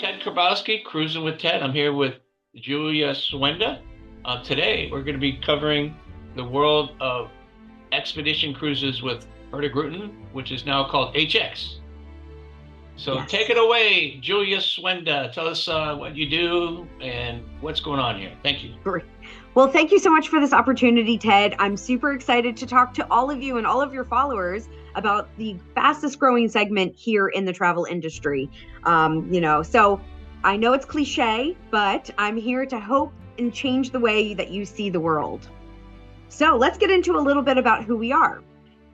Ted Karbowski, Cruising with Ted. I'm here with Julia Swenda. Today, we're going to be covering the world of expedition cruises with Hurtigruten, which is now called HX. So Yes. take it away, Julia Swenda. Tell us what you do and what's going on here. Thank you. Great. Well, thank you so much for this opportunity, Ted. I'm super excited to talk to all of you and all of your followers about the fastest growing segment here in the travel industry. So I know it's cliche, but I'm here to hope and change the way that you see the world. So let's get into a little bit about who we are.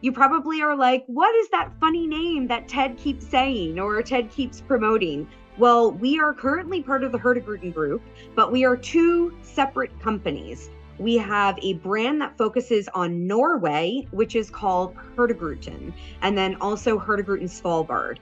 You probably are like, what is that funny name that Ted keeps saying or Ted keeps promoting? Well, we are currently part of the Hurtigruten Group, but we are two separate companies. We have a brand that focuses on Norway, which is called Hurtigruten, and then also Hurtigruten Svalbard.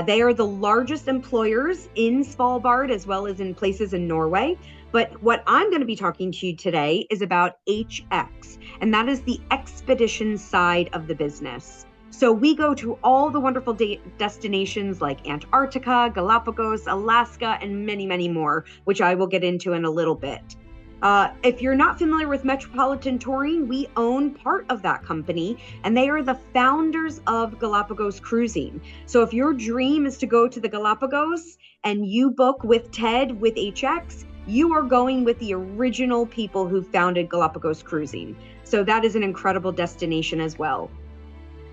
They are the largest employers in Svalbard as well as in places in Norway. But what I'm going to be talking to you today is about HX, and that is the expedition side of the business. So we go to all the wonderful destinations like Antarctica, Galapagos, Alaska, and many, many more, which I will get into in a little bit. If you're not familiar with Metropolitan Touring, we own part of that company, and they are the founders of Galapagos Cruising. So if your dream is to go to the Galapagos and you book with Ted with HX, you are going with the original people who founded Galapagos Cruising. So that is an incredible destination as well.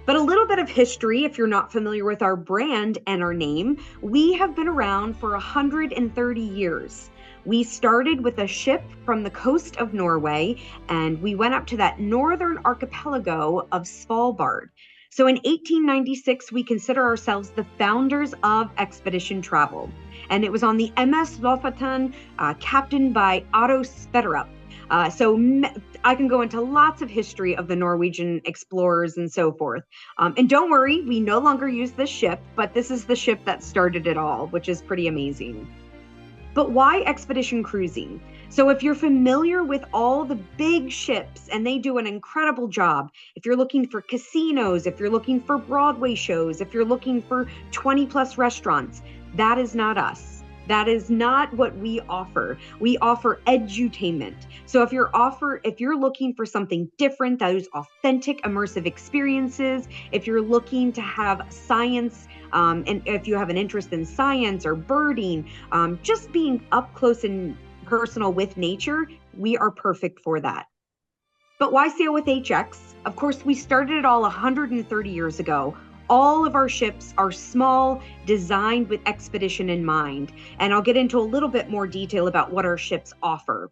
But a little bit of history, if you're not familiar with our brand and our name, we have been around for 130 years. We started with a ship from the coast of Norway, and we went up to that northern archipelago of Svalbard. So in 1896, we consider ourselves the founders of expedition travel. And it was on the MS Lofoten, captained by Otto Sverdrup. I can go into lots of history of the Norwegian explorers and so forth. And don't worry, we no longer use this ship, but this is the ship that started it all, which is pretty amazing. But why expedition cruising? So if you're familiar with all the big ships, and they do an incredible job, if you're looking for casinos, if you're looking for Broadway shows, if you're looking for 20 plus restaurants, that is not us. That is not what we offer. We offer edutainment. So if you're looking for something different, those authentic, immersive experiences, if you're looking to have science, and if you have an interest in science or birding, just being up close and personal with nature, we are perfect for that. But why sail with HX? Of course, we started it all 130 years ago. All of our ships are small, designed with expedition in mind. And I'll get into a little bit more detail about what our ships offer.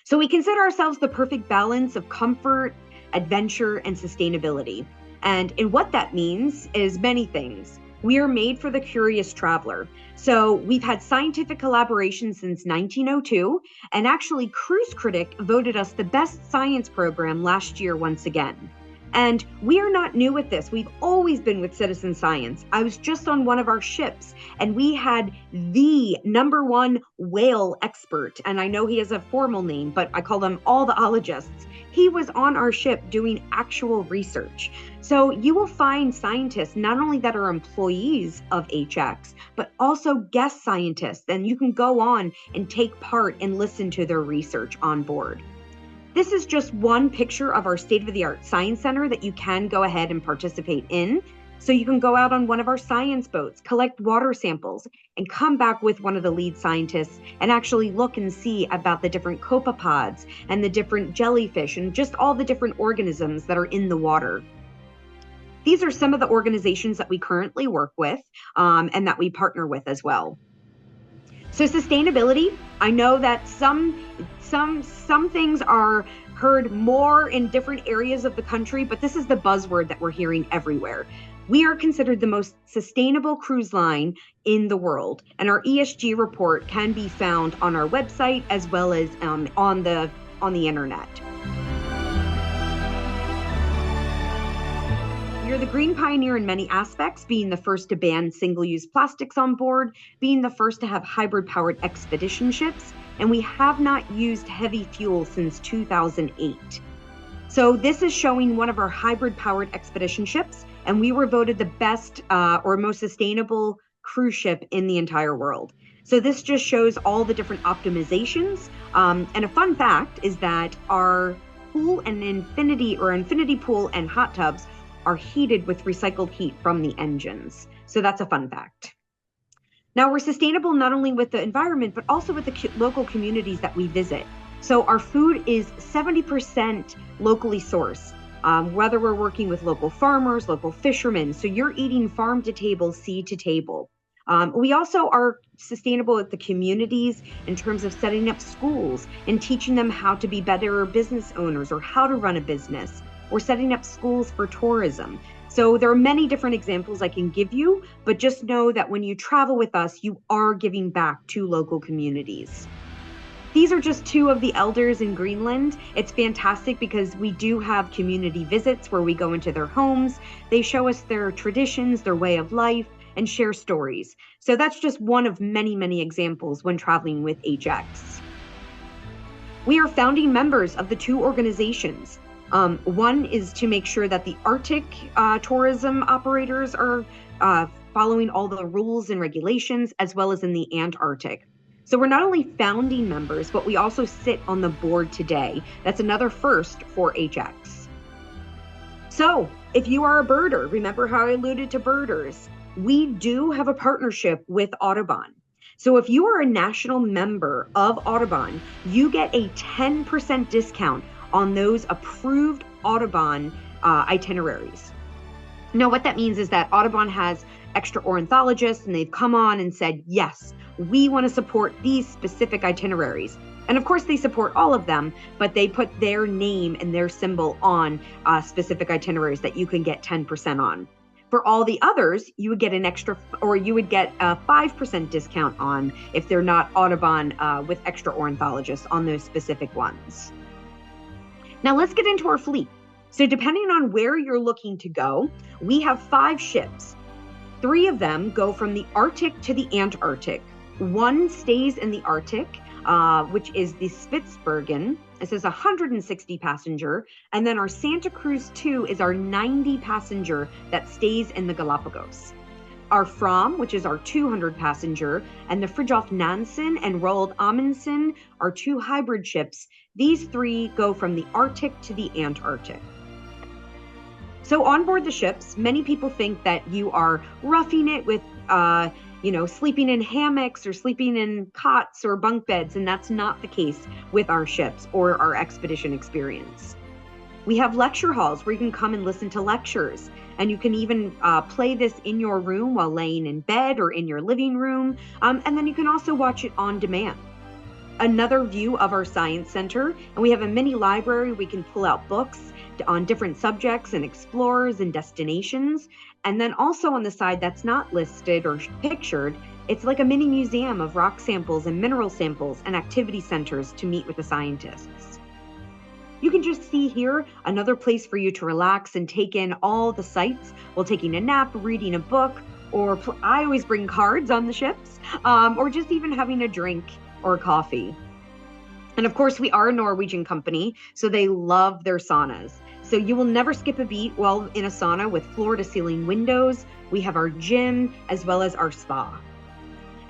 So we consider ourselves the perfect balance of comfort, adventure, and sustainability. And what that means is many things. We are made for the curious traveler. So we've had scientific collaboration since 1902, and actually Cruise Critic voted us the best science program last year once again. And we are not new at this. We've always been with citizen science. I was just on one of our ships, and we had the #1 whale expert. And I know he has a formal name, but I call them all the ologists. He was on our ship doing actual research. So you will find scientists not only that are employees of HX, but also guest scientists. And you can go on and take part and listen to their research on board. This is just one picture of our state-of-the-art science center that you can go ahead and participate in. So you can go out on one of our science boats, collect water samples, and come back with one of the lead scientists and actually look and see about the different copepods and the different jellyfish and just all the different organisms that are in the water. These are some of the organizations that we currently work with and that we partner with as well. So sustainability, I know that some things are heard more in different areas of the country, but this is the buzzword that we're hearing everywhere. We are considered the most sustainable cruise line in the world, and our ESG report can be found on our website as well as on the internet. You're the green pioneer in many aspects, being the first to ban single-use plastics on board, being the first to have hybrid-powered expedition ships, and we have not used heavy fuel since 2008. So this is showing one of our hybrid-powered expedition ships, and we were voted the best or most sustainable cruise ship in the entire world. So this just shows all the different optimizations. And a fun fact is that our pool and infinity pool and hot tubs are heated with recycled heat from the engines. So that's a fun fact. Now, we're sustainable not only with the environment, but also with the local communities that we visit. So our food is 70% locally sourced, whether we're working with local farmers, local fishermen. So you're eating farm to table, sea to table. We also are sustainable with the communities in terms of setting up schools and teaching them how to be better business owners or how to run a business. We're setting up schools for tourism. So there are many different examples I can give you, but just know that when you travel with us, you are giving back to local communities. These are just two of the elders in Greenland. It's fantastic because we do have community visits where we go into their homes. They show us their traditions, their way of life, and share stories. So that's just one of many, many examples when traveling with HX. We are founding members of the two organizations. One is to make sure that the Arctic tourism operators are following all the rules and regulations, as well as in the Antarctic. So we're not only founding members, but we also sit on the board today. That's another first for HX. So if you are a birder, remember how I alluded to birders, we do have a partnership with Audubon. So if you are a national member of Audubon, you get a 10% discount on those approved Audubon itineraries. Now, what that means is that Audubon has extra ornithologists, and they've come on and said, yes, we want to support these specific itineraries. And of course, they support all of them, but they put their name and their symbol on specific itineraries that you can get 10% on. For all the others, you would get an extra, or you would get a 5% discount on if they're not Audubon with extra ornithologists on those specific ones. Now let's get into our fleet. So depending on where you're looking to go, we have 5 ships. 3 of them go from the Arctic to the Antarctic. 1 stays in the Arctic, which is the Spitsbergen. This is 160 passenger. And then our Santa Cruz 2 is our 90 passenger that stays in the Galapagos. Our Fram, which is our 200 passenger, and the Fridtjof Nansen and Roald Amundsen are 2 hybrid ships. These 3 go from the Arctic to the Antarctic. So on board the ships, many people think that you are roughing it with, sleeping in hammocks or sleeping in cots or bunk beds, and that's not the case with our ships or our expedition experience. We have lecture halls where you can come and listen to lectures, and you can even play this in your room while laying in bed or in your living room, and then you can also watch it on demand. Another view of our science center, and we have a mini library. We can pull out books on different subjects and explorers and destinations. And then also on the side that's not listed or pictured, it's like a mini museum of rock samples and mineral samples and activity centers to meet with the scientists. You can just see here another place for you to relax and take in all the sights while taking a nap, reading a book, or I always bring cards on the ships, or just even having a drink or coffee. And of course, we are a Norwegian company, so they love their saunas. So you will never skip a beat while in a sauna with floor-to-ceiling windows. We have our gym as well as our spa.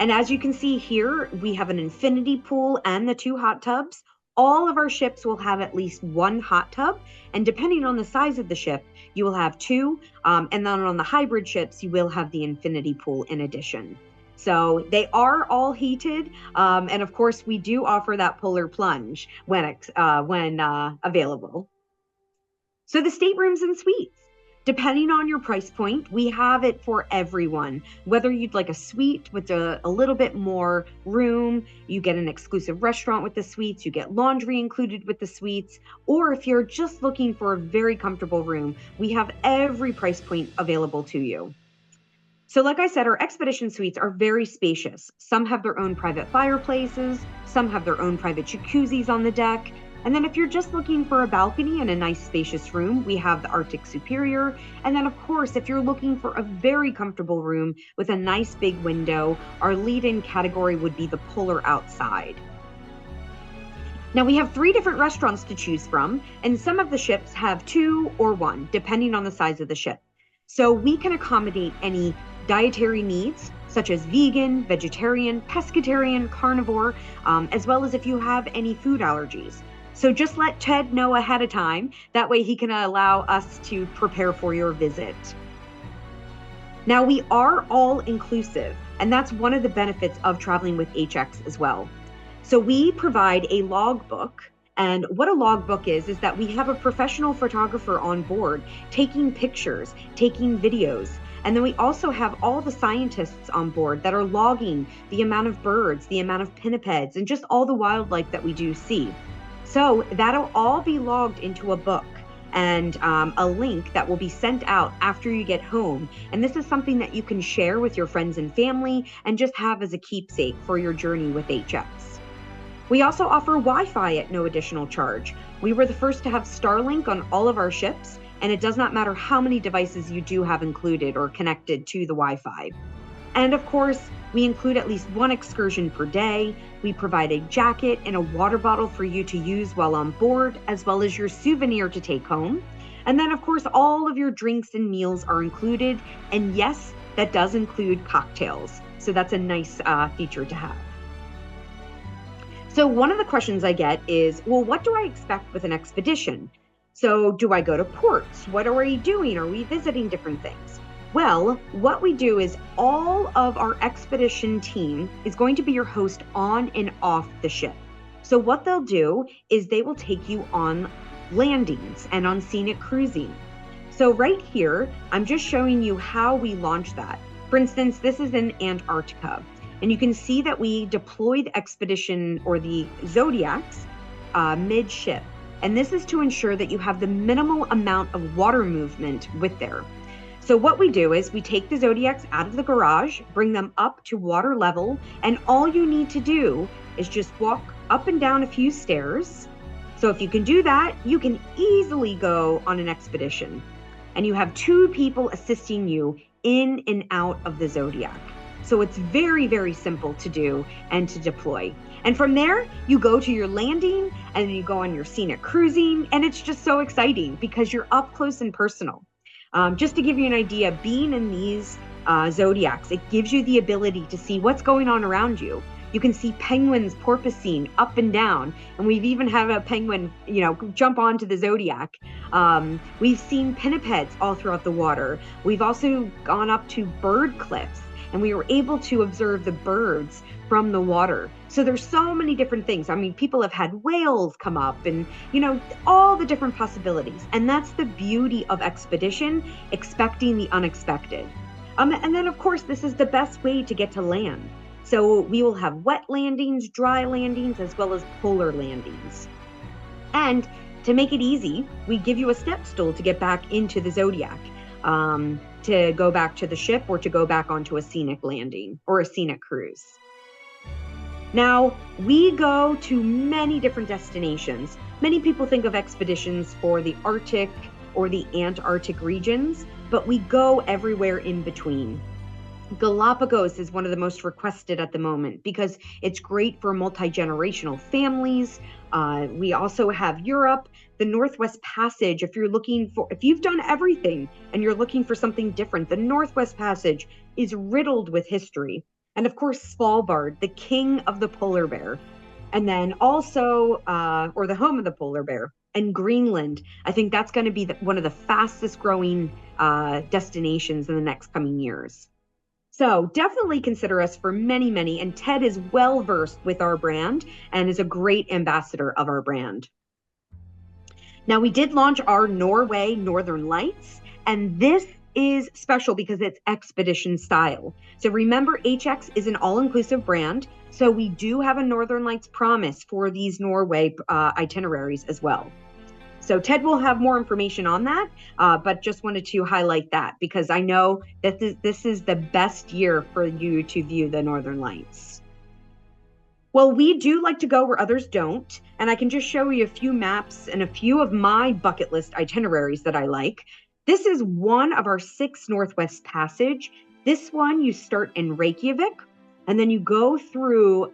And as you can see here, we have an infinity pool and the 2 hot tubs. All of our ships will have at least 1 hot tub, and depending on the size of the ship, you will have 2. And then on the hybrid ships, you will have the infinity pool in addition. So they are all heated, and of course, we do offer that polar plunge when available. So the staterooms and suites, depending on your price point, we have it for everyone. Whether you'd like a suite with a little bit more room, you get an exclusive restaurant with the suites, you get laundry included with the suites, or if you're just looking for a very comfortable room, we have every price point available to you. So like I said, our expedition suites are very spacious. Some have their own private fireplaces, some have their own private jacuzzis on the deck. And then if you're just looking for a balcony and a nice spacious room, we have the Arctic Superior. And then of course, if you're looking for a very comfortable room with a nice big window, our lead-in category would be the Polar Outside. Now we have 3 different restaurants to choose from, and some of the ships have 2 or 1, depending on the size of the ship. So we can accommodate any dietary needs. such as vegan, vegetarian, pescatarian, carnivore, as well as if you have any food allergies. So just let Ted know ahead of time. That way he can allow us to prepare for your visit. Now, we are all inclusive, and that's one of the benefits of traveling with HX as well. So we provide a logbook. And what a logbook is that we have a professional photographer on board taking pictures, taking videos. And then we also have all the scientists on board that are logging the amount of birds, the amount of pinnipeds, and just all the wildlife that we do see. So that'll all be logged into a book and a link that will be sent out after you get home. And this is something that you can share with your friends and family and just have as a keepsake for your journey with HX. We also offer Wi-Fi at no additional charge. We were the first to have Starlink on all of our ships, and it does not matter how many devices you do have included or connected to the Wi-Fi. And of course, we include at least one excursion per day. We provide a jacket and a water bottle for you to use while on board, as well as your souvenir to take home. And then, of course, all of your drinks and meals are included. And yes, that does include cocktails. So that's a nice feature to have. So one of the questions I get is, well, what do I expect with an expedition? So do I go to ports? What are we doing? Are we visiting different things? Well, what we do is all of our expedition team is going to be your host on and off the ship. So what they'll do is they will take you on landings and on scenic cruising. So right here, I'm just showing you how we launch that. For instance, this is in Antarctica. And you can see that we deploy the expedition or the Zodiacs mid-ship. And this is to ensure that you have the minimal amount of water movement with there. So what we do is we take the Zodiacs out of the garage, bring them up to water level, and all you need to do is just walk up and down a few stairs. So if you can do that, you can easily go on an expedition. And you have 2 people assisting you in and out of the Zodiac. So it's very, very simple to do and to deploy. And from there, you go to your landing and you go on your scenic cruising. And it's just so exciting because you're up close and personal. Just to give you an idea, being in these Zodiacs, it gives you the ability to see what's going on around you. You can see penguins porpoising up and down. And we've even had a penguin, jump onto the Zodiac. We've seen pinnipeds all throughout the water. We've also gone up to bird cliffs. And we were able to observe the birds from the water. So there's so many different things. I mean, people have had whales come up and, all the different possibilities. And that's the beauty of expedition, expecting the unexpected. And then, of course, this is the best way to get to land. So we will have wet landings, dry landings, as well as polar landings. And to make it easy, we give you a step stool to get back into the Zodiac. To go back to the ship or to go back onto a scenic landing or a scenic cruise. Now, we go to many different destinations. Many people think of expeditions for the Arctic or the Antarctic regions, but we go everywhere in between. Galapagos is one of the most requested at the moment because it's great for multi-generational families. We also have Europe, the Northwest Passage. If you've done everything and you're looking for something different, the Northwest Passage is riddled with history. And of course, Svalbard, the king of the polar bear. And then also, or the home of the polar bear, and Greenland. I think that's going to be one of the fastest growing destinations in the next coming years. So definitely consider us for many, many, and Ted is well versed with our brand and is a great ambassador of our brand. Now, we did launch our Norway Northern Lights, and this is special because it's expedition style. So remember, HX is an all-inclusive brand, so we do have a Northern Lights promise for these Norway itineraries as well. So Ted will have more information on that, but just wanted to highlight that because I know that this is the best year for you to view the Northern Lights. Well, we do like to go where others don't, and I can just show you a few maps and a few of my bucket list itineraries that I like. This is one of our 6 Northwest Passage. This one, you start in Reykjavik, and then you go through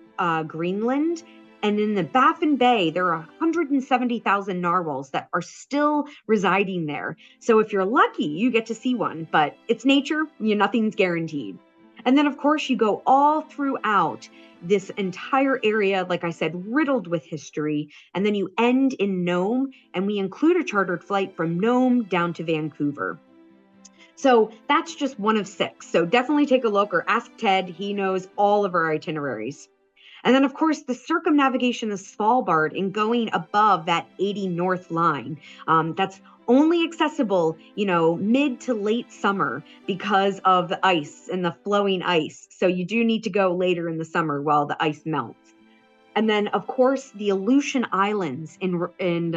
Greenland. And in the Baffin Bay, there are 170,000 narwhals that are still residing there. So if you're lucky, you get to see one, but it's nature, nothing's guaranteed. And then, of course, you go all throughout this entire area, like I said, riddled with history. And then you end in Nome, and we include a chartered flight from Nome down to Vancouver. So that's just one of 6. So definitely take a look or ask Ted. He knows all of our itineraries. And then, of course, the circumnavigation of Svalbard and going above that 80 North line. That's only accessible, mid to late summer because of the ice and the flowing ice. So you do need to go later in the summer while the ice melts. And then, of course, the Aleutian Islands in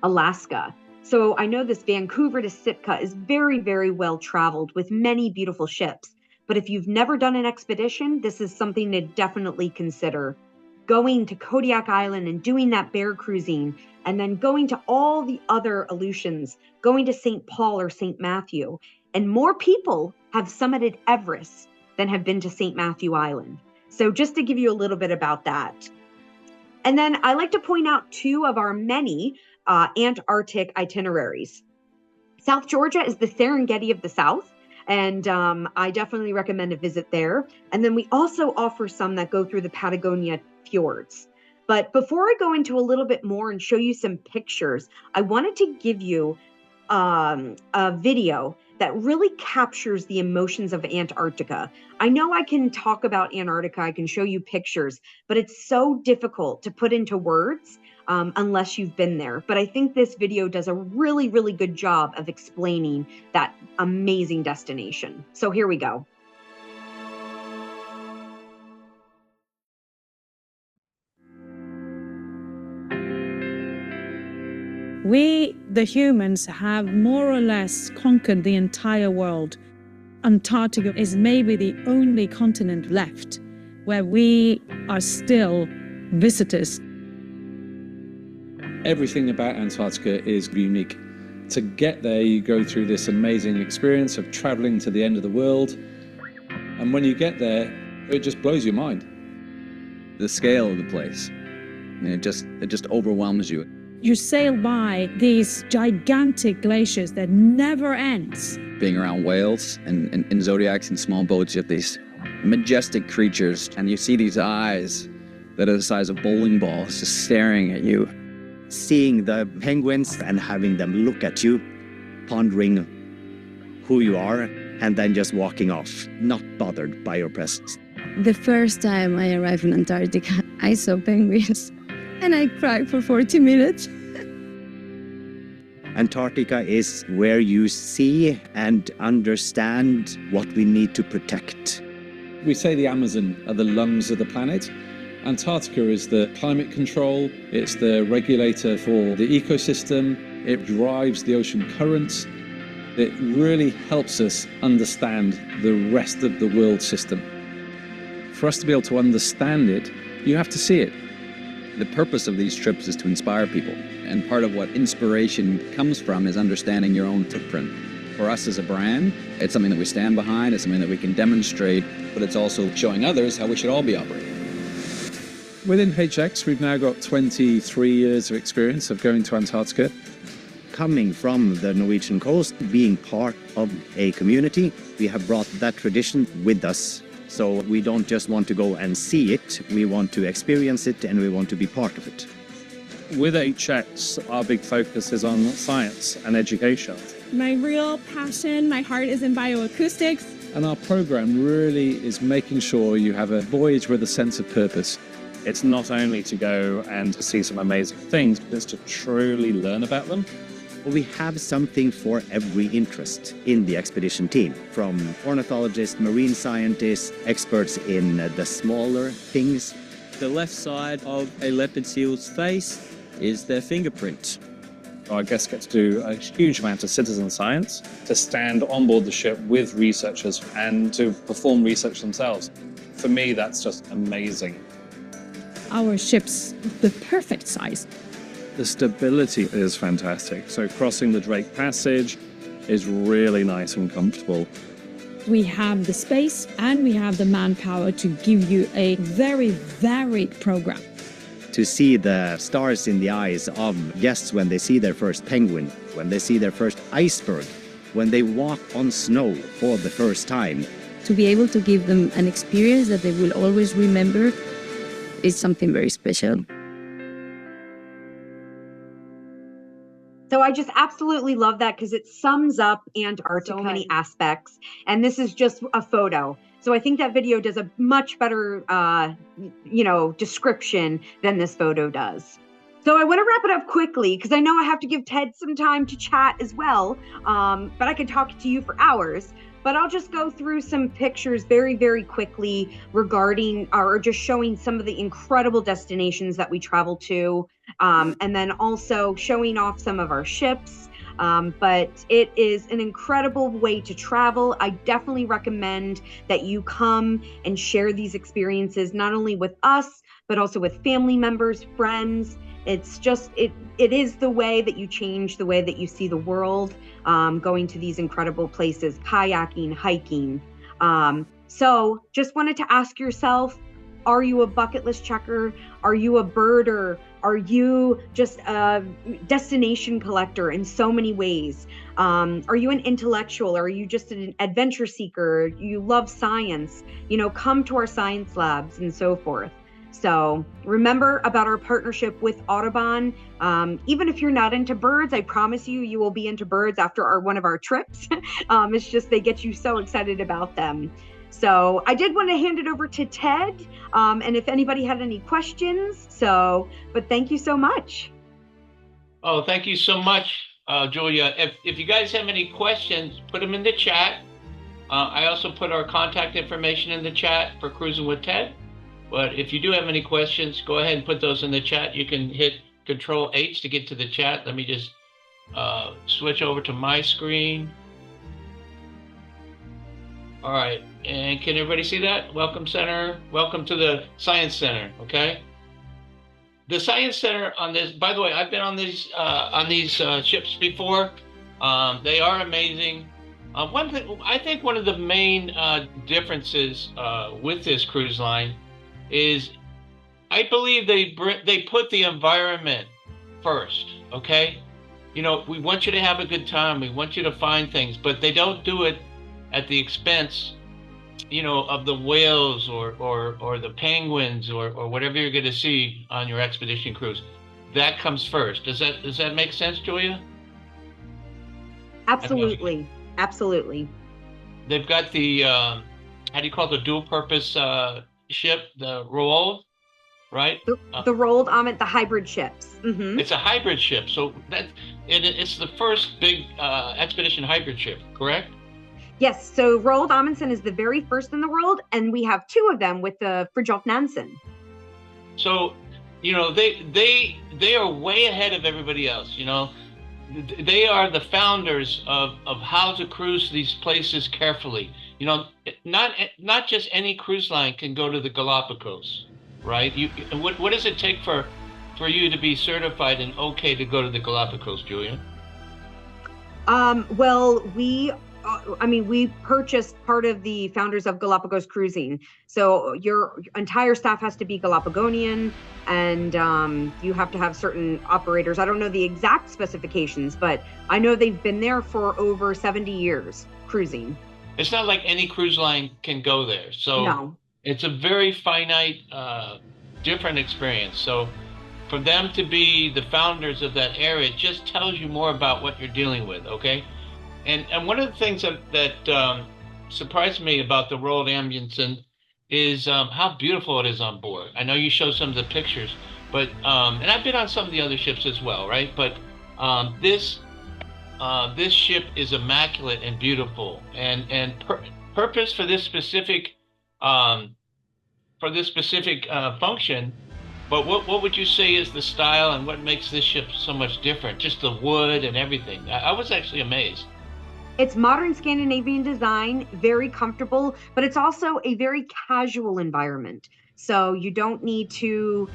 Alaska. So I know this Vancouver to Sitka is very, very well traveled with many beautiful ships. But if you've never done an expedition, this is something to definitely consider. Going to Kodiak Island and doing that bear cruising, and then going to all the other Aleutians, going to St. Paul or St. Matthew. And more people have summited Everest than have been to St. Matthew Island. So just to give you a little bit about that. And then I like to point out 2 of our many Antarctic itineraries. South Georgia is the Serengeti of the South. And I definitely recommend a visit there. And then we also offer some that go through the Patagonia fjords. But before I go into a little bit more and show you some pictures, I wanted to give you a video that really captures the emotions of Antarctica. I know I can talk about Antarctica, I can show you pictures, but it's so difficult to put into words unless you've been there. But I think this video does a really, really good job of explaining that amazing destination. So here we go. We, the humans, have more or less conquered the entire world. Antarctica is maybe the only continent left where we are still visitors. Everything about Antarctica is unique. To get there, you go through this amazing experience of traveling to the end of the world. And when you get there, it just blows your mind. The scale of the place, it just overwhelms you. You sail by these gigantic glaciers that never ends. Being around whales and in zodiacs and small boats, you have these majestic creatures, and you see these eyes that are the size of bowling balls just staring at you. Seeing the penguins and having them look at you, pondering who you are, and then just walking off, not bothered by your presence. The first time I arrived in Antarctica, I saw penguins, and I cried for 40 minutes. Antarctica is where you see and understand what we need to protect. We say the Amazon are the lungs of the planet. Antarctica is the climate control, it's the regulator for the ecosystem, it drives the ocean currents. It really helps us understand the rest of the world system. For us to be able to understand it, you have to see it. The purpose of these trips is to inspire people, and part of what inspiration comes from is understanding your own footprint. For us as a brand, it's something that we stand behind, it's something that we can demonstrate, but it's also showing others how we should all be operating. Within HX, we've now got 23 years of experience of going to Antarctica. Coming from the Norwegian coast, being part of a community, we have brought that tradition with us. So we don't just want to go and see it, we want to experience it and we want to be part of it. With HX, our big focus is on science and education. My real passion, my heart is in bioacoustics. And our program really is making sure you have a voyage with a sense of purpose. It's not only to go and to see some amazing things, but it's to truly learn about them. We have something for every interest in the expedition team, from ornithologists, marine scientists, experts in the smaller things. The left side of a leopard seal's face is their fingerprint. Our guests get to do a huge amount of citizen science, to stand on board the ship with researchers and to perform research themselves. For me, that's just amazing. Our ship's the perfect size. The stability is fantastic. So crossing the Drake Passage is really nice and comfortable. We have the space and we have the manpower to give you a very varied program. To see the stars in the eyes of guests when they see their first penguin, when they see their first iceberg, when they walk on snow for the first time, to be able to give them an experience that they will always remember is something very special. So I just absolutely love that because it sums up Antarctica so many aspects. And this is just a photo. So I think that video does a much better, description than this photo does. So I want to wrap it up quickly because I know I have to give Ted some time to chat as well. But I could talk to you for hours. But I'll just go through some pictures very, very quickly regarding or just showing some of the incredible destinations that we travel to. And then also showing off some of our ships. But it is an incredible way to travel. I definitely recommend that you come and share these experiences, not only with us, but also with family members, friends. It's just, it is the way that you change the way that you see the world, going to these incredible places, kayaking, hiking. So just wanted to ask yourself, are you a bucket list checker? Are you a birder? Are you just a destination collector in so many ways? Are you an intellectual? Are you just an adventure seeker? You love science? Come to our science labs and so forth. So remember about our partnership with Audubon. Even if you're not into birds, I promise you will be into birds after one of our trips. It's just they get you so excited about them. So I did want to hand it over to Ted, and if anybody had any questions. But thank you so much. Oh, thank you so much, Julia. If you guys have any questions, put them in the chat. I also put our contact information in the chat for Cruising with Ted. But if you do have any questions, go ahead and put those in the chat. You can hit Control H to get to the chat. Let me just switch over to my screen. All right, and can everybody see that? Welcome Center, welcome to the Science Center, okay? The Science Center on this, by the way, I've been on these ships before. They are amazing. One thing, I think one of the main differences with this cruise line is I believe they put the environment first, okay? We want you to have a good time. We want you to find things, but they don't do it at the expense, of the whales or the penguins or whatever you're going to see on your expedition cruise. That comes first. Does that make sense, Julia? Absolutely. Absolutely. They've got the, how do you call it, the dual purpose ship, the rolled, right? The rolled the hybrid ships. Mm-hmm. It's a hybrid ship. So it's the first big expedition hybrid ship, correct? Yes, so Roald Amundsen is the very first in the world, and we have two of them with the Fridtjof Nansen. So, they are way ahead of everybody else. They are the founders of how to cruise these places carefully. Not just any cruise line can go to the Galapagos, right? What does it take for you to be certified and okay to go to the Galapagos, Julia? Well, we purchased part of the founders of Galapagos Cruising. So your entire staff has to be Galapagonian, and you have to have certain operators. I don't know the exact specifications, but I know they've been there for over 70 years cruising. It's not like any cruise line can go there. So no. It's a very finite, different experience. So for them to be the founders of that area, it just tells you more about what you're dealing with, okay? And one of the things that surprised me about the Roald Amundsen is how beautiful it is on board. I know you showed some of the pictures, but and I've been on some of the other ships as well, right? But this ship is immaculate and beautiful, and purpose for this specific function. But what would you say is the style and what makes this ship so much different? Just the wood and everything. I was actually amazed. It's modern Scandinavian design, very comfortable, but it's also a very casual environment. So you don't need to,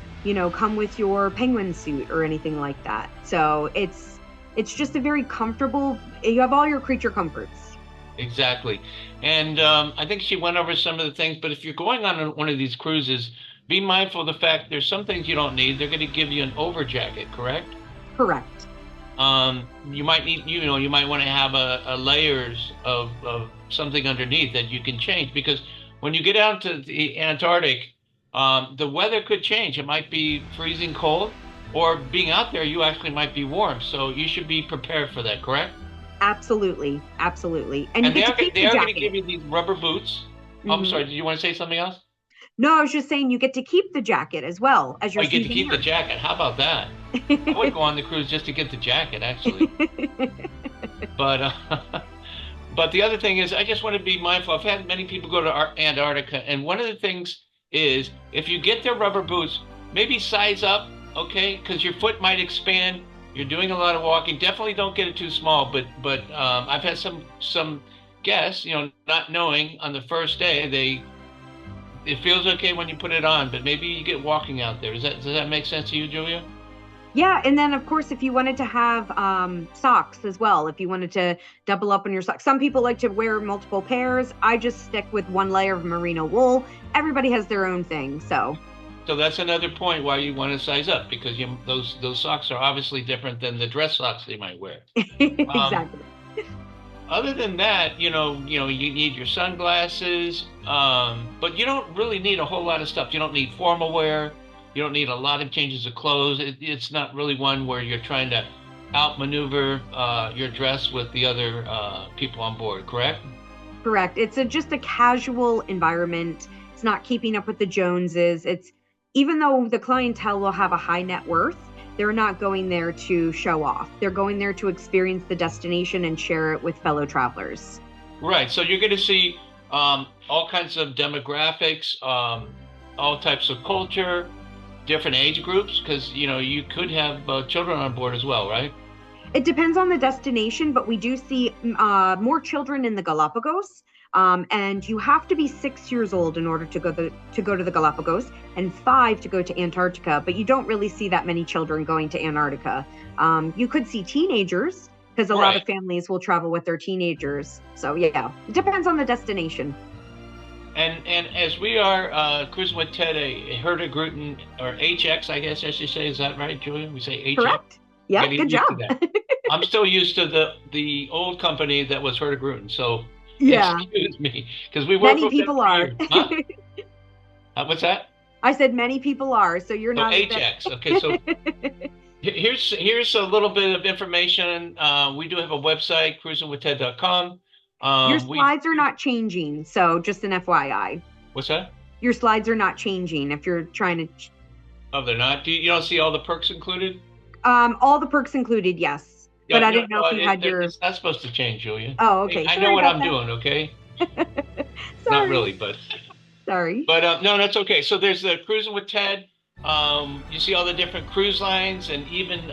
come with your penguin suit or anything like that. So it's just a very comfortable, you have all your creature comforts. Exactly. And I think she went over some of the things, but if you're going on one of these cruises, be mindful of the fact there's some things you don't need. They're going to give you an over jacket, correct? Correct. you might need, you might want to have a layers of something underneath that you can change, because when you get out to the Antarctic, the weather could change. It might be freezing cold, or being out there, you actually might be warm. So you should be prepared for that, correct? Absolutely, absolutely. And you they get are, to keep they the are going to jacket. give you these rubber boots. Oh, I'm Mhm. sorry. Did you want to say something else? No, I was just saying you get to keep the jacket as well as Oh, your you get to keep the souvenir. jacket. How about that? I would go on the cruise just to get the jacket, actually. But but the other thing is, I just want to be mindful. I've had many people go to Antarctica, and one of the things is, if you get their rubber boots, maybe size up, okay? Because your foot might expand. You're doing a lot of walking. Definitely don't get it too small. But I've had some guests, not knowing on the first day, it feels okay when you put it on, but maybe you get walking out there. Does that make sense to you, Julia? Yeah, and then of course, if you wanted to have socks as well, if you wanted to double up on your socks, some people like to wear multiple pairs. I just stick with one layer of merino wool. Everybody has their own thing, so. So that's another point why you want to size up, because those socks are obviously different than the dress socks they might wear. Exactly. Other than that, you need your sunglasses, but you don't really need a whole lot of stuff. You don't need formal wear. You don't need a lot of changes of clothes. It's not really one where you're trying to outmaneuver your dress with the other people on board, correct? Correct. It's just a casual environment. It's not keeping up with the Joneses. It's, even though the clientele will have a high net worth, they're not going there to show off. They're going there to experience the destination and share it with fellow travelers. Right. So you're going to see all kinds of demographics, all types of culture, different age groups, because you could have children on board as well, right? It depends on the destination, but we do see more children in the Galapagos. And you have to be 6 years old in order to go to the Galapagos, and 5 to go to Antarctica. But you don't really see that many children going to Antarctica. You could see teenagers, because a lot of families will travel with their teenagers. So yeah, it depends on the destination. And as we are cruising with Ted, a Hurtigruten, or HX, I guess I should say, is that right, Julia? We say HX. Correct. Yeah, good job. I'm still used to the old company that was Hurtigruten, so yeah. Excuse me, because we work many people are. Huh? What's that? I said many people are, so you're not. HX. Okay, so here's a little bit of information. We do have a website, cruisinwithted.com. Your slides are not changing, so just an FYI. What's that? Your slides are not changing if you're trying to. Oh, they're not? You don't see all the perks included? All the perks included, yes. Yeah, but I didn't know if you had your. It's not supposed to change, Julia. Oh, okay. I know what I'm doing, okay? Not really, but. Sorry. But no, that's okay. So there's the Cruising with Ted. You see all the different cruise lines, and even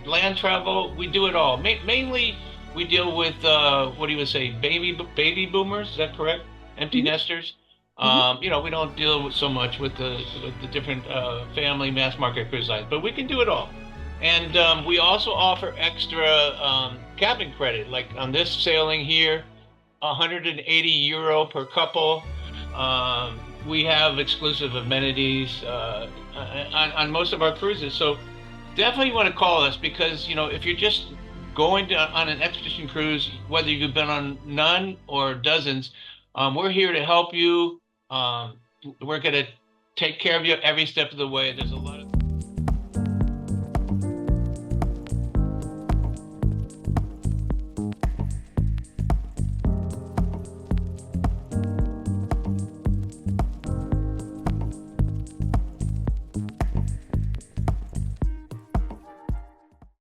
land travel. We do it all. Mainly, we deal with what do you say, baby boomers? Is that correct? Empty nesters. We don't deal so much with the different family mass market cruise lines, but we can do it all. And we also offer extra cabin credit, like on this sailing here, 180 euro per couple. We have exclusive amenities on most of our cruises. So definitely want to call us, because, if you're just going on an expedition cruise, whether you've been on none or dozens, we're here to help you. We're going to take care of you every step of the way. There's a lot of